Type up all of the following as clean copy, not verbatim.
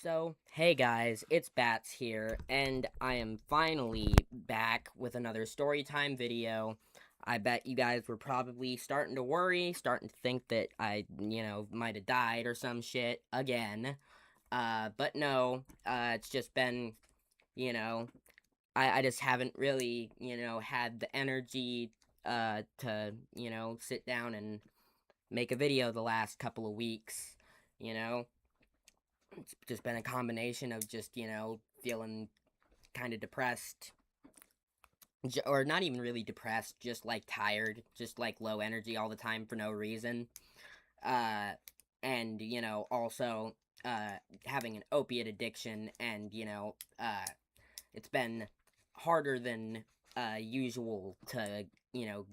So, hey guys, it's Bats here, and I am finally back with another Storytime video. I bet you guys were probably starting to worry, starting to think that I, might have died or some shit again. But no, it's just been, you know, I just haven't really, had the energy, to, sit down and make a video the last couple of weeks, you know? It's just been a combination of just, feeling kind of depressed. Or not even really depressed, just like tired, just like low energy all the time for no reason. Uh, and, also, having an opiate addiction, and, it's been harder than, usual to,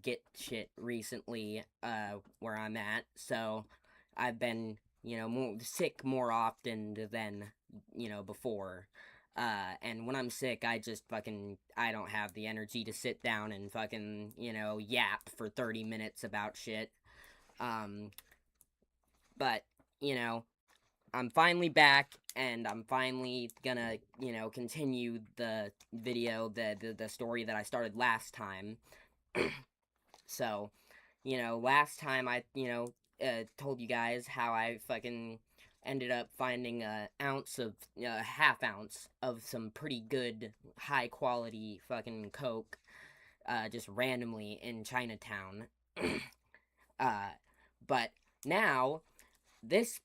get shit recently, where I'm at. So, I've been, sick more often than, before. And when I'm sick, I just I don't have the energy to sit down and fucking, yap for 30 minutes about shit. Um, but, you know, I'm finally back, and I'm finally gonna, continue the video, the story that I started last time. So, last time I, told you guys how I fucking ended up finding a half ounce of some pretty good, high quality fucking coke, just randomly in Chinatown. uh, but now, this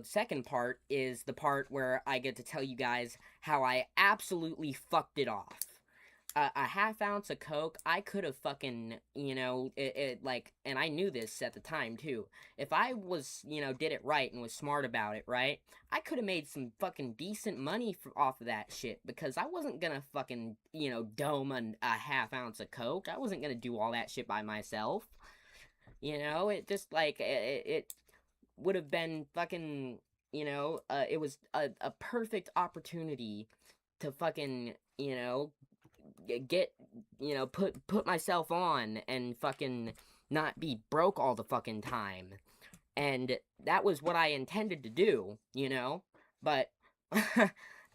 second part is the part where I get to tell you guys how I absolutely fucked it off. A half ounce of coke, I could have fucking, and I knew this at the time too. If I was, did it right and was smart about it, right, I could have made some fucking decent money off of that shit, because I wasn't gonna fucking, dome a half ounce of coke. I wasn't gonna do all that shit by myself. It just, it would have been fucking, it was a perfect opportunity to fucking, get, put myself on and fucking not be broke all the fucking time. And that was what I intended to do, but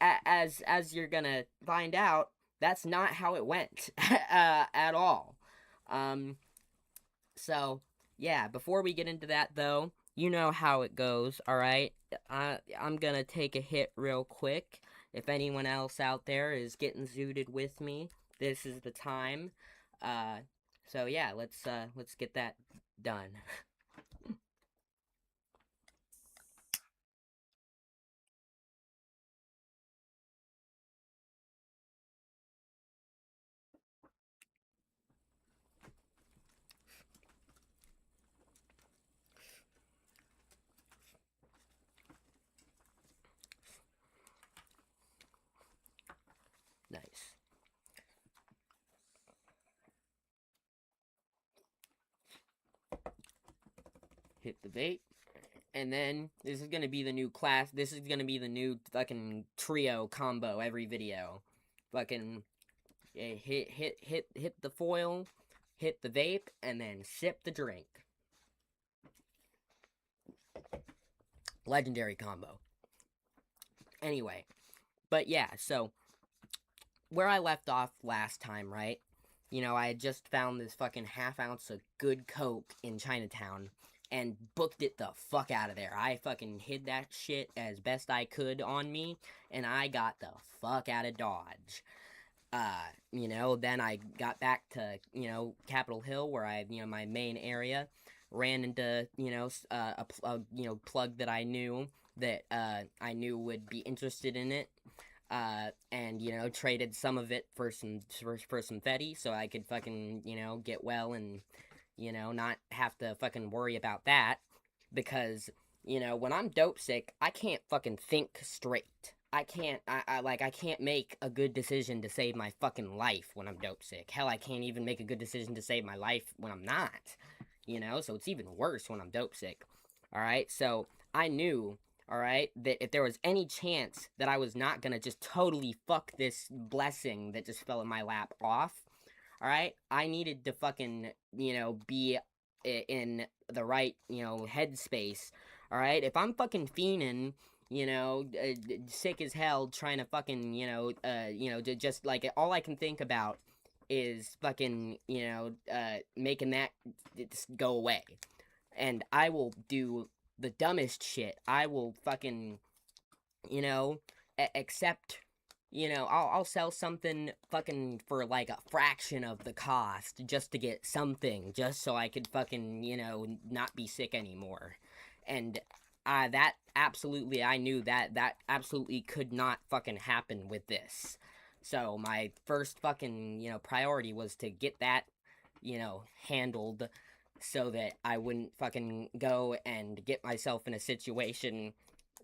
as you're gonna find out, that's not how it went at all. Um, so yeah, before we get into that though, you know how it goes, alright? I'm gonna take a hit real quick. If anyone else out there is getting zooted with me, this is the time. Uh, so yeah, let's get that done. Nice. Hit the vape. And then this is gonna be the new class. This is gonna be the new fucking trio combo every video. Fucking hit the foil, hit the vape, and then sip the drink. Legendary combo. Anyway, but yeah, so where I left off last time, right? I had just found this fucking half ounce of good coke in Chinatown and booked it the fuck out of there. I fucking hid that shit as best I could on me, and I got the fuck out of Dodge. Then I got back to, Capitol Hill, where my main area, ran into, a plug that I knew would be interested in it, and, traded some of it for some Fetty, so I could fucking, get well and, not have to fucking worry about that, because, when I'm dope sick, I can't fucking think straight. I can't make a good decision to save my fucking life when I'm dope sick. Hell, I can't even make a good decision to save my life when I'm not, so it's even worse when I'm dope sick. Alright, so I knew, alright, that if there was any chance that I was not gonna just totally fuck this blessing that just fell in my lap off, alright, I needed to fucking, be in the right, headspace, alright? If I'm fucking fiending, sick as hell, trying to fucking, just like all I can think about is fucking, making that go away. And I will do the dumbest shit. I will fucking, you know, accept, I'll sell something fucking for like a fraction of the cost just to get something, just so I could fucking, not be sick anymore. And that absolutely, I knew that absolutely could not fucking happen with this. So my first fucking, priority was to get that, handled so that I wouldn't fucking go and get myself in a situation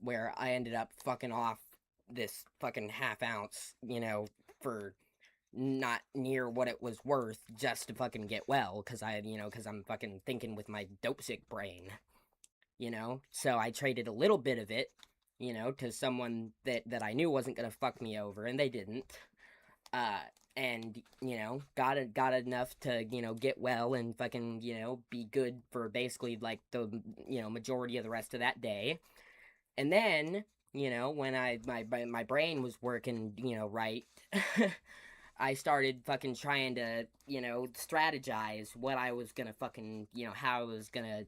where I ended up fucking off this fucking half ounce, for not near what it was worth just to fucking get well, because I'm fucking thinking with my dope sick brain, So I traded a little bit of it, to someone that I knew wasn't gonna fuck me over, and they didn't. And, got enough to, get well and fucking, be good for basically, like, the, majority of the rest of that day. And then, when my brain was working, right, I started fucking trying to, strategize what I was gonna fucking, how I was gonna,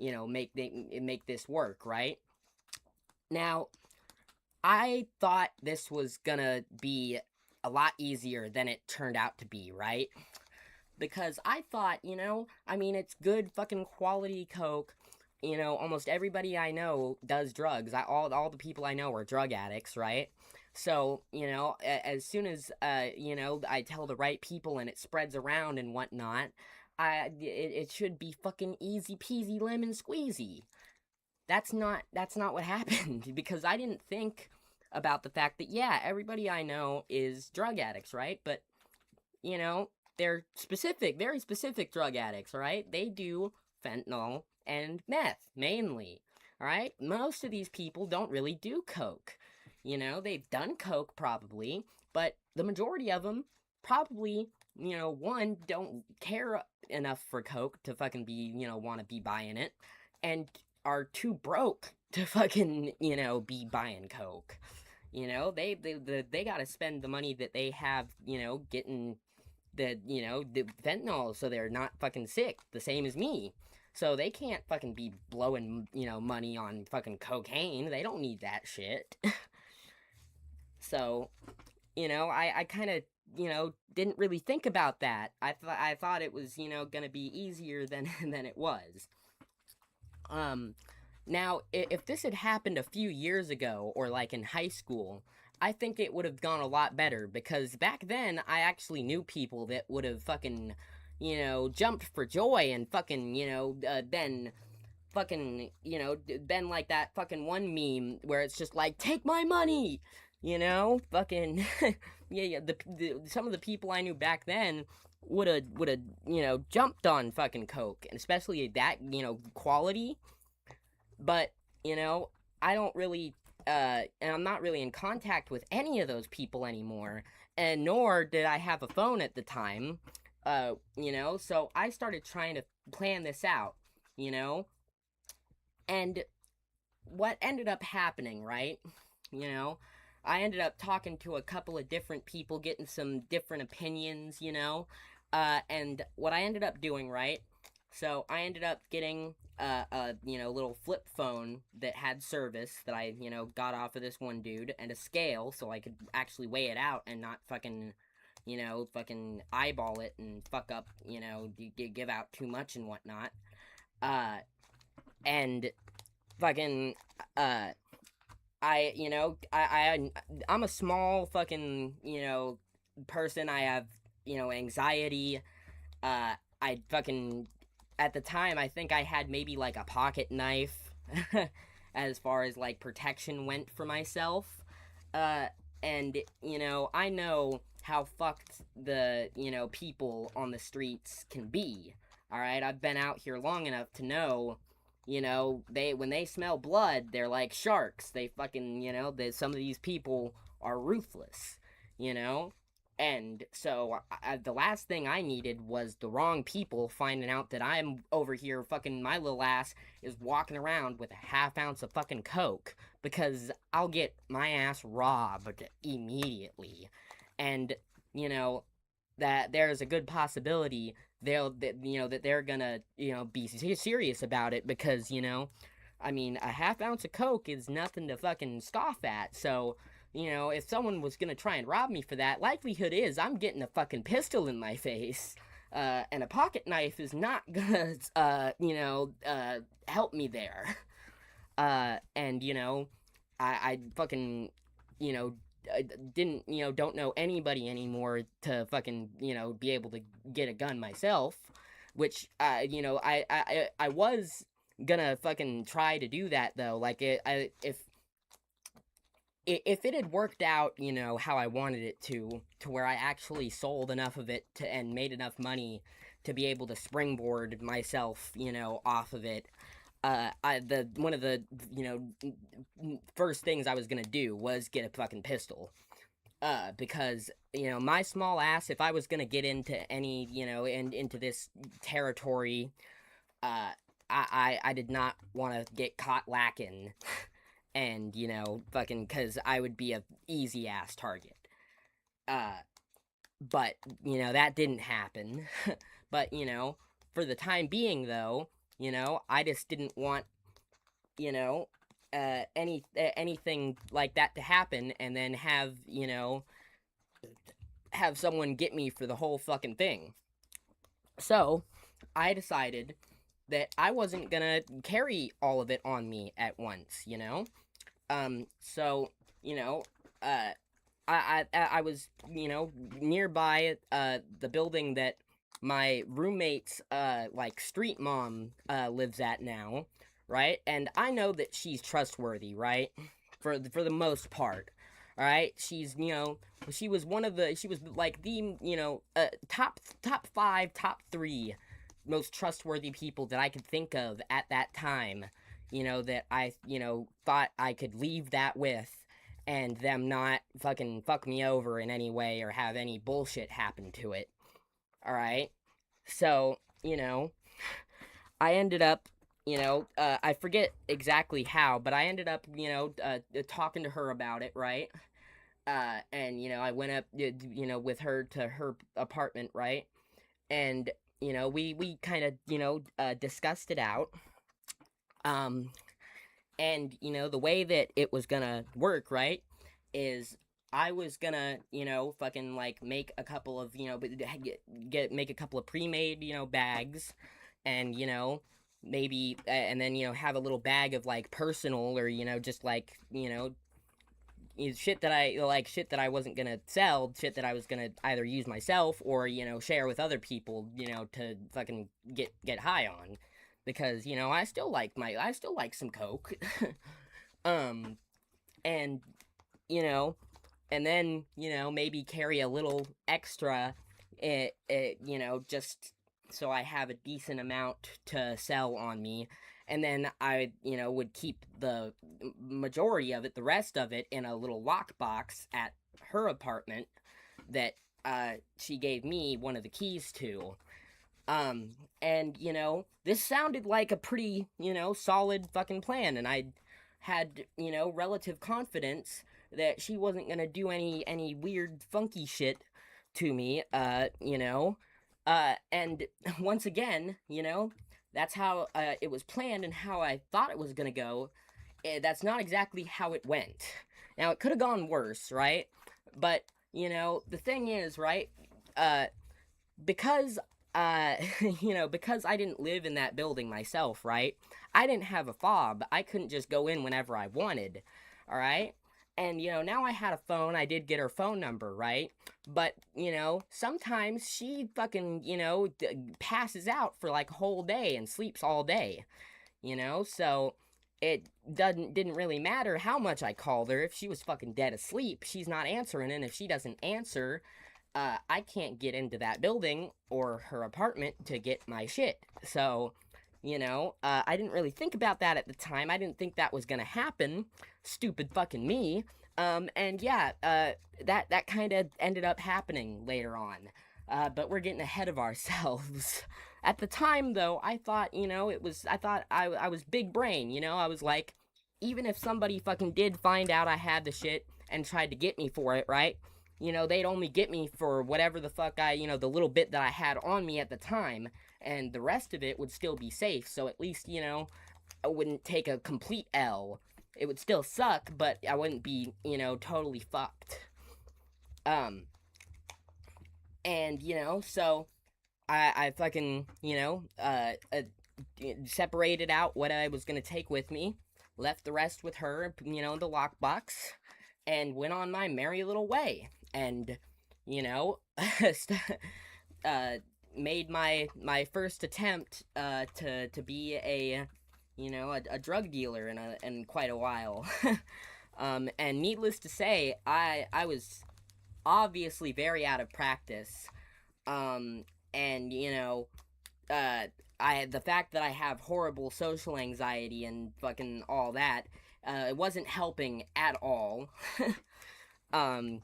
make this work, right? Now, I thought this was gonna be a lot easier than it turned out to be, right? Because I thought, it's good fucking quality coke. Almost everybody I know does drugs. All the people I know are drug addicts, right? So, as soon as, I tell the right people and it spreads around and whatnot, it should be fucking easy peasy lemon squeezy. That's not what happened, because I didn't think about the fact that, yeah, everybody I know is drug addicts, right? But, they're specific, very specific drug addicts, right? They do fentanyl and meth, mainly, alright? Most of these people don't really do coke. They've done coke, probably, but the majority of them probably, one, don't care enough for coke to fucking be, want to be buying it, and are too broke to fucking, be buying coke. They gotta spend the money that they have, getting the fentanyl, so they're not fucking sick, the same as me. So they can't fucking be blowing, money on fucking cocaine. They don't need that shit. So, I kind of, didn't really think about that. I thought it was, gonna be easier than than it was. Now, if this had happened a few years ago, or like in high school, I think it would have gone a lot better, because back then I actually knew people that would have fucking, jumped for joy and fucking, been fucking, been like that fucking one meme where it's just like, take my money, fucking, yeah, some of the people I knew back then would have, jumped on fucking coke, and especially that, quality. But, I don't really, and I'm not really in contact with any of those people anymore, and nor did I have a phone at the time, so I started trying to plan this out, and what ended up happening, right, I ended up talking to a couple of different people, getting some different opinions, and what I ended up doing, right, so I ended up getting a little flip phone that had service that I, got off of this one dude, and a scale so I could actually weigh it out and not fucking, fucking eyeball it and fuck up, give out too much and whatnot. And fucking, I'm a small fucking, person. I have, anxiety. I fucking, at the time, I think I had maybe like a pocket knife as far as like protection went for myself. And, I know how fucked the, people on the streets can be. Alright, I've been out here long enough to know, when they smell blood, they're like sharks. They fucking, some of these people are ruthless, And so the last thing I needed was the wrong people finding out that I'm over here fucking my little ass is walking around with a half ounce of fucking coke, because I'll get my ass robbed immediately. And, you know, that there's a good possibility that they're gonna, be serious about it, because, I mean, a half ounce of coke is nothing to fucking scoff at. So, if someone was gonna try and rob me for that, likelihood is I'm getting a fucking pistol in my face. And a pocket knife is not gonna, help me there. And, I fucking, you know, didn't, don't know anybody anymore to fucking, be able to get a gun myself, which, I was gonna fucking try to do that, though. Like, if it had worked out, how I wanted it to where I actually sold enough of it and made enough money to be able to springboard myself, off of it, one of the, first things I was gonna do was get a fucking pistol. Because, my small ass, if I was gonna get into any, into this territory, I did not want to get caught lacking. And, fucking, because I would be a easy ass target. Uh, but, that didn't happen. But, for the time being, though, I just didn't want, anything like that to happen, and then have someone get me for the whole fucking thing. So, I decided that I wasn't gonna carry all of it on me at once, So, I was, nearby the building that my roommate's like street mom lives at now, right? And I know that she's trustworthy, right? For the most part. All right, she's she was like the top 5, top 3 most trustworthy people that I could think of at that time, that I, thought I could leave that with, and them not fucking fuck me over in any way or have any bullshit happen to it. Alright? So, I ended up, I forget exactly how, but I ended up, talking to her about it, right? And, I went up, with her to her apartment, right? And, we kind of, discussed it out. And, the way that it was gonna work, right, is I was gonna, fucking, like, make a couple of, make a couple of pre-made, bags, and, maybe, and then, have a little bag of, like, personal, or, just, like, shit that I wasn't gonna sell, shit that I was gonna either use myself or, share with other people, to fucking get high on. Because, I still like some coke. And, and then, maybe carry a little extra, just so I have a decent amount to sell on me. And then I, would keep the majority of it, the rest of it, in a little lockbox at her apartment that she gave me one of the keys to. And, this sounded like a pretty, solid fucking plan, and I had, relative confidence that she wasn't gonna do any weird, funky shit to me, and once again, that's how, it was planned and how I thought it was gonna go. That's not exactly how it went. Now, it could have gone worse, right? But, the thing is, right, because because I didn't live in that building myself, right? I didn't have a fob. I couldn't just go in whenever I wanted, all right? And, now I had a phone. I did get her phone number, right? But, sometimes she fucking, passes out for like a whole day and sleeps all day, So it didn't really matter how much I called her. If she was fucking dead asleep, she's not answering. And if she doesn't answer, I can't get into that building or her apartment to get my shit. So, I didn't really think about that at the time. I didn't think that was gonna happen. Stupid fucking me. And yeah, that kind of ended up happening later on. But we're getting ahead of ourselves. At the time, though, I thought, I was big brain, I was like, even if somebody fucking did find out I had the shit and tried to get me for it, right? They'd only get me for whatever the fuck the little bit that I had on me at the time, and the rest of it would still be safe. So at least, I wouldn't take a complete L. It would still suck, but I wouldn't be, totally fucked. Um, and, so I fucking, separated out what I was gonna take with me, left the rest with her, in the lockbox, and went on my merry little way. And, you know, uh, made my first attempt to be a drug dealer in quite a while. And needless to say, I was obviously very out of practice. And the fact that I have horrible social anxiety and fucking all that, it wasn't helping at all. um,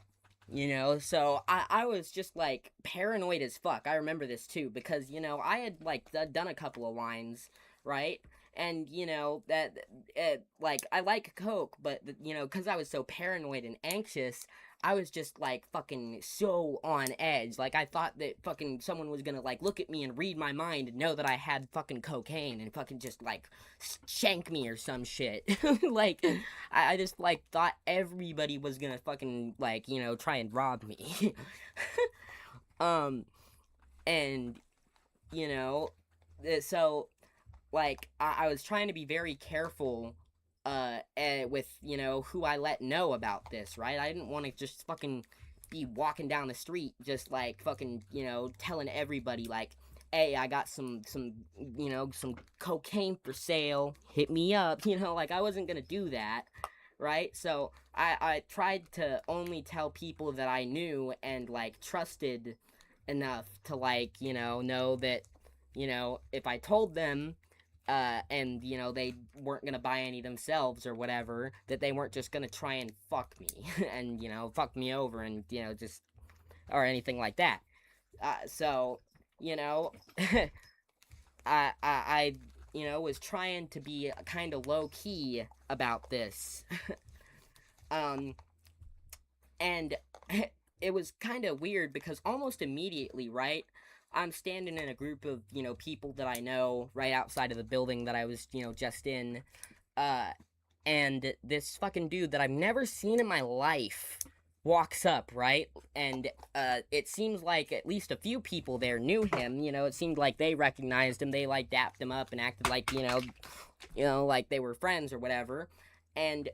so I was just like paranoid as fuck. I remember this too because I had like done a couple of lines, right? And that like I like coke, but because I was so paranoid and anxious, I was just like fucking so on edge. Like I thought that fucking someone was gonna like look at me and read my mind and know that I had fucking cocaine and fucking just like shank me or some shit. Like I just like thought everybody was gonna fucking like try and rob me. um and you know so like I was trying to be very careful with who I let know about this, right? I didn't want to just fucking be walking down the street just like fucking telling everybody like, hey, I got some cocaine for sale, hit me up. Like I wasn't gonna do that, right? So I tried to only tell people that I knew and like trusted enough to like know that if I told them and they weren't gonna buy any themselves or whatever, that they weren't just gonna try and fuck me and fuck me over and just or anything like that. So you know I was trying to be kind of low key about this. um and it was kind of weird because almost immediately, right, I'm standing in a group of people that I know right outside of the building that I was just in, uh and this fucking dude that I've never seen in my life walks up, right? And it seems like at least a few people there knew him. It seemed like they recognized him. They like dapped him up and acted like like they were friends or whatever. And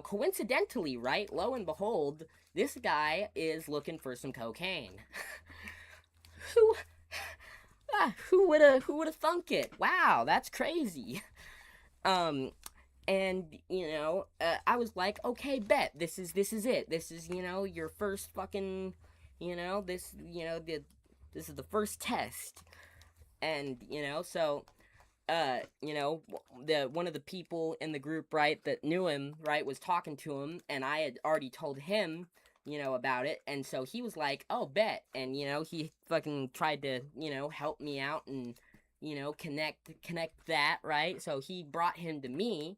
coincidentally, right, lo and behold, this guy is looking for some cocaine. who who would have thunk it? Wow, that's crazy. um and I was like, okay, bet this is it. This is your first fucking this is the first test. And so the one of the people in the group, right, that knew him, right, was talking to him, and I had already told him about it, and so he was like, oh, bet. And he fucking tried to help me out and connect that, right? So he brought him to me,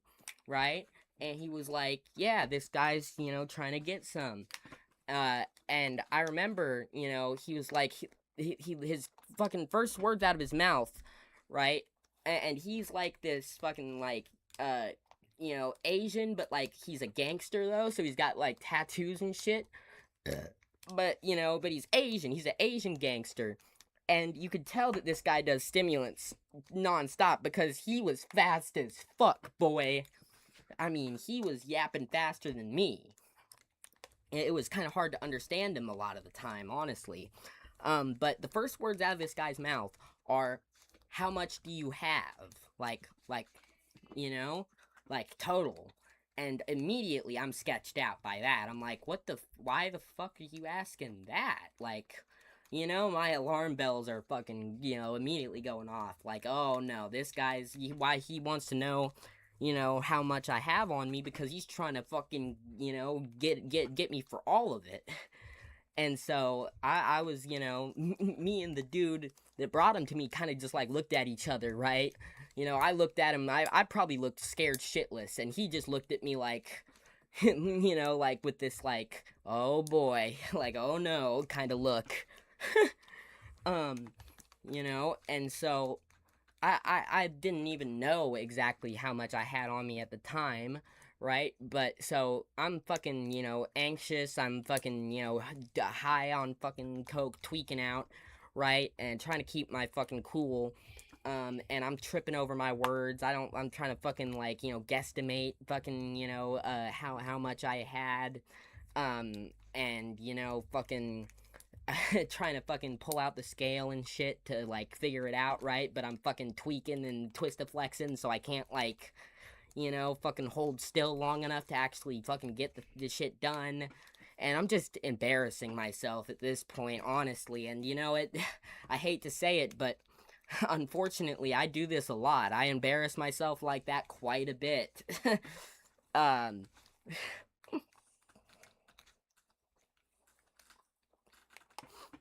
right? And he was like, yeah, this guy's trying to get some. And I remember he was like, his fucking first words out of his mouth, right? And he's like this fucking like Asian, but like he's a gangster though, so he's got like tattoos and shit. But but he's Asian. He's an Asian gangster, and you could tell that this guy does stimulants nonstop because he was fast as fuck, boy. I mean, he was yapping faster than me. It was kind of hard to understand him a lot of the time, honestly. But the first words out of this guy's mouth are, "How much do you have?" Like, like total. And immediately I'm sketched out by that. I'm like, why the fuck are you asking that? Like, my alarm bells are fucking, immediately going off. Like, oh no, this guy's, why he wants to know, how much I have on me, because he's trying to fucking, get me for all of it. And so I was, me and the dude that brought him to me kind of just like looked at each other, right? I looked at him, I probably looked scared shitless, and he just looked at me like, like with this, like, oh boy, like, oh no kind of look. um, and so I didn't even know exactly how much I had on me at the time, right? But so I'm fucking, anxious. I'm fucking, high on fucking coke, tweaking out, right? And trying to keep my fucking cool. And I'm tripping over my words. I'm trying to fucking, like, guesstimate fucking, how much I had. And, fucking trying to fucking pull out the scale and shit to like figure it out, right? But I'm fucking tweaking and twista-flexing, so I can't, like, fucking hold still long enough to actually fucking get the shit done. And I'm just embarrassing myself at this point, honestly. And I hate to say it, but unfortunately I do this a lot. I embarrass myself like that quite a bit. um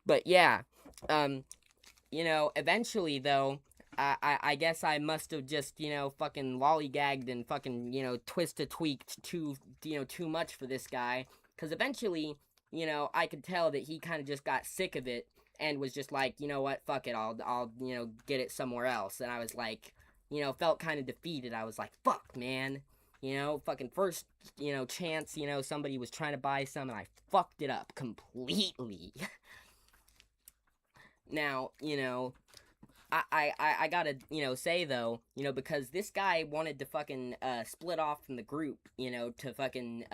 but yeah, um eventually, though, I guess I must have just, fucking lollygagged and fucking, twist-a-tweaked too much for this guy. Because eventually, I could tell that he kind of just got sick of it and was just like, you know what, fuck it, I'll, get it somewhere else. And I was like, felt kind of defeated. I was like, fuck, man. Fucking first, chance, somebody was trying to buy some, and I fucked it up completely. Now, I gotta, say though, because this guy wanted to fucking split off from the group, to fucking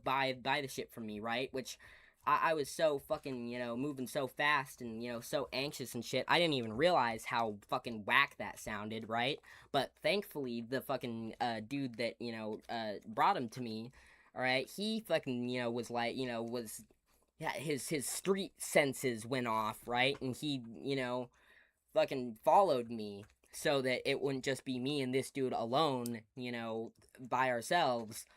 buy the shit from me, right? Which I was so fucking, moving so fast and, so anxious and shit. I didn't even realize how fucking whack that sounded, right? But thankfully, the fucking dude that, brought him to me, all right, he fucking, was like, was, yeah, his street senses went off, right? And he, fucking followed me so that it wouldn't just be me and this dude alone, by ourselves,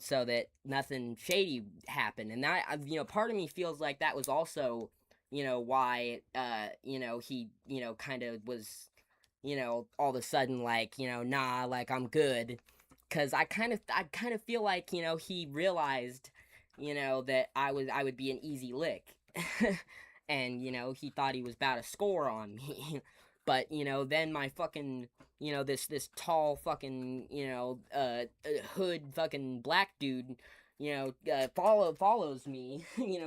so that nothing shady happened. And that, part of me feels like that was also, why, he, kind of was, all of a sudden like, nah, like, I'm good. Cause I kind of feel like, he realized, that I would be an easy lick. And, he thought he was about to score on me. But, then my fucking, this tall fucking, hood fucking black dude, follows me,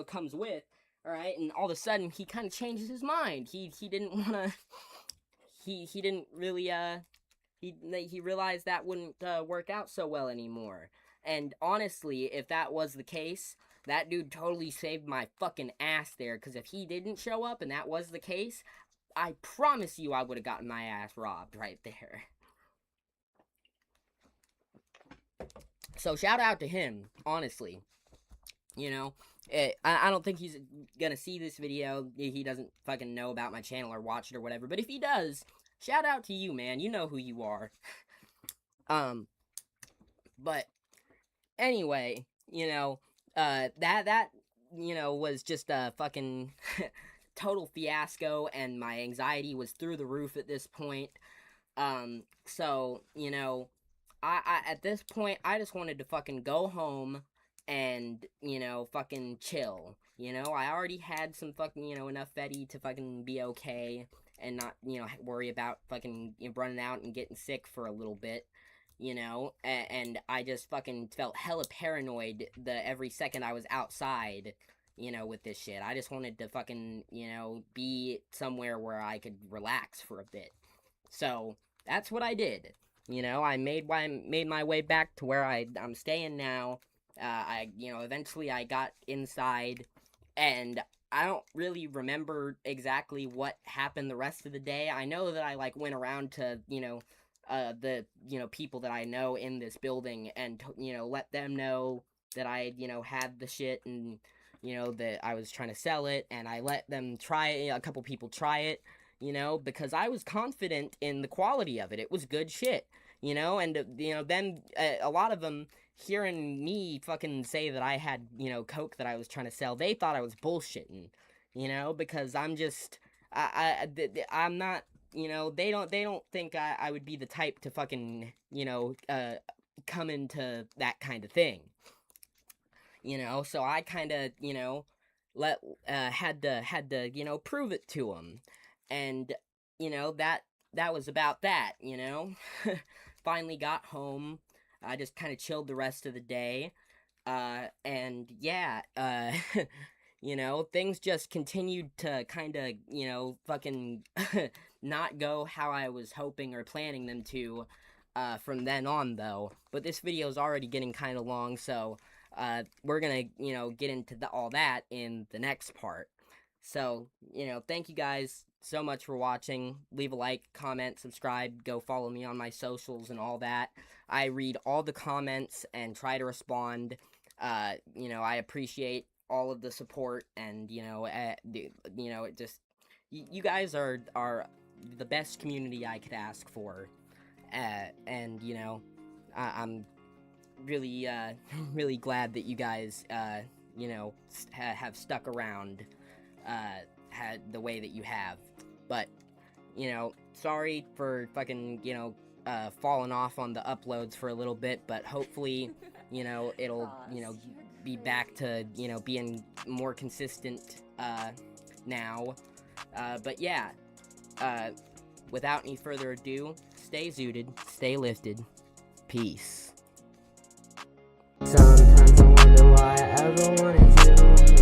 comes with, all right? And all of a sudden, he kind of changes his mind. He didn't want to, he didn't really, he realized that wouldn't work out so well anymore. And honestly, if that was the case, that dude totally saved my fucking ass there. Because if he didn't show up and that was the case, I promise you I would have gotten my ass robbed right there. So shout out to him, honestly. I don't think he's gonna see this video. He doesn't fucking know about my channel or watch it or whatever. But if he does, shout out to you, man. You know who you are. But anyway, that was just a fucking total fiasco, and my anxiety was through the roof at this point. So, I at this point, I just wanted to fucking go home and, fucking chill. I already had some fucking, enough Fetty to fucking be okay and not, worry about fucking running out and getting sick for a little bit. And I just fucking felt hella paranoid every second I was outside, with this shit. I just wanted to fucking, be somewhere where I could relax for a bit. So that's what I did. I made my way back to where I'm staying now. Eventually I got inside, and I don't really remember exactly what happened the rest of the day. I know that I, like, went around to, the, people that I know in this building and, let them know that I, had the shit and, that I was trying to sell it, and I let them try it, a couple people try it, because I was confident in the quality of it. It was good shit. you know, and you know, then a lot of them hearing me fucking say that I had, you know, coke that I was trying to sell, they thought I was bullshitting, you know, because I'm just, I'm not, you know, they don't think I would be the type to fucking, you know, come into that kind of thing, you know. So I kind of, you know, let had to you know, prove it to them, and you know, that was about that, you know. Finally got home. I just kind of chilled the rest of the day, and yeah, you know, things just continued to kind of, you know, fucking not go how I was hoping or planning them to, from then on, though. But this video is already getting kind of long, so we're gonna, you know, get into all that in the next part. So, you know, thank you guys so much for watching. Leave a like, comment, subscribe, go follow me on my socials and all that. I read all the comments and try to respond. You know, I appreciate all of the support, and you know, you know, it just, you guys are the best community I could ask for, and you know, I'm really really glad that you guys you know, have stuck around had the way that you have. But you know, sorry for fucking, you know, falling off on the uploads for a little bit, but hopefully, you know, it'll, you know, be back to, you know, being more consistent now. But yeah, without any further ado, stay zooted, stay lifted, peace. Sometimes I wonder why I ever wanted to